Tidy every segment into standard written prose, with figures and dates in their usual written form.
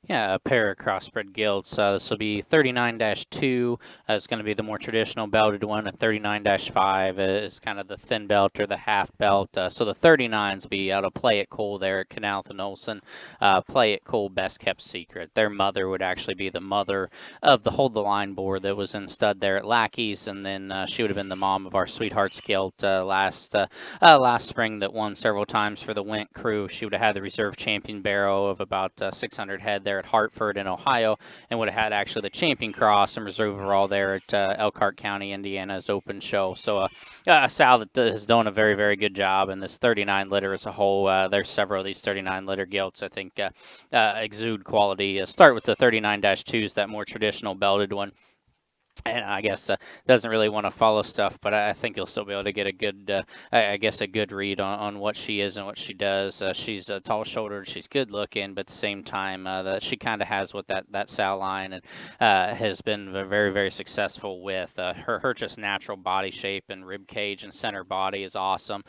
Yeah, a pair of crossbred gilts. This will be 39-2. It's going to be the more traditional belted one, and 39-5 is kind of the thin belt or the half belt. So the 39s will be out of Play It Cool there at Canalthan Olson. Play It Cool, best kept secret. Their mother would actually be the mother of the Hold the Line boar that was in stud there at Lackey's, and then she would have been the mom of our Sweethearts gilt last spring that won several times for the Went crew. She would have had the reserve champion barrow of about 600 head there at Hartford in Ohio, and would have had actually the champion cross and reserve overall there at Elkhart County, Indiana's open show. So a sow that has done a very, very good job in this 39 litter as a whole. There's several of these 39 litter gilts I think exude quality. Start with the 39-2s, that more traditional belted one. And I guess doesn't really want to follow stuff, but I think you'll still be able to get a good, I guess, a good read on what she is and what she does. She's tall-shouldered, she's good-looking, but at the same time, that she kind of has what that sow line and has been very, very successful with. Her just natural body shape and rib cage and center body is awesome.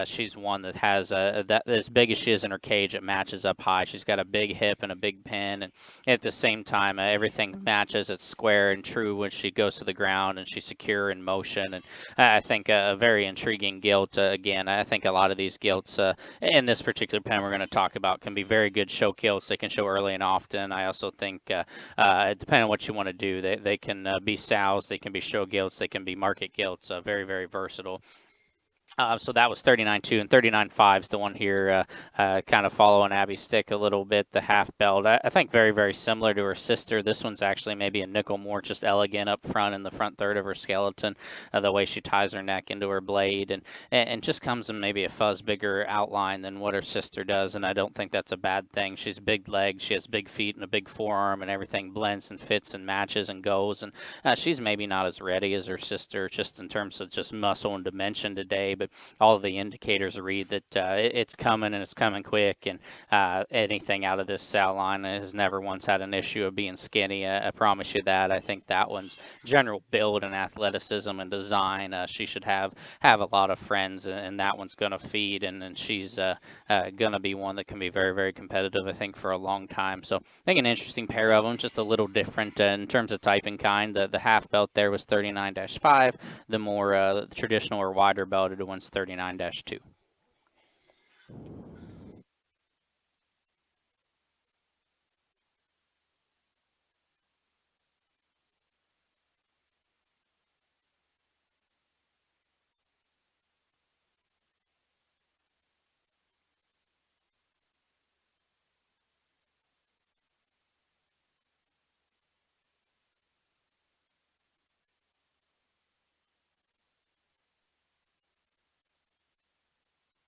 She's one that has that as big as she is in her cage, it matches up high. She's got a big hip and a big pin, and at the same time, everything matches. It's square and true when she goes to the ground, and she's secure in motion. And I think a very intriguing gilt. Again, I think a lot of these gilts in this particular pen we're going to talk about can be very good show gilts. They can show early and often. I also think, depending on what you want to do, they can be sows, they can be show gilts, they can be market gilts. Very, very versatile. So that was 39-2, and 39-5 is the one here, kind of following Abby's stick a little bit, the half belt. I think very, very similar to her sister. This one's actually maybe a nickel more, just elegant up front in the front third of her skeleton, the way she ties her neck into her blade, and just comes in maybe a fuzz bigger outline than what her sister does, and I don't think that's a bad thing. She's big legs, she has big feet and a big forearm, and everything blends and fits and matches and goes, and she's maybe not as ready as her sister, just in terms of just muscle and dimension today, but all of the indicators read that it's coming and it's coming quick. And anything out of this sow line has never once had an issue of being skinny. I promise you that. I think that one's general build and athleticism and design. She should have a lot of friends, and that one's going to feed, and she's going to be one that can be very, very competitive, I think, for a long time. So I think an interesting pair of them, just a little different in terms of type and kind. The half belt there was 39-5. The more traditional or wider belted one's 39-2.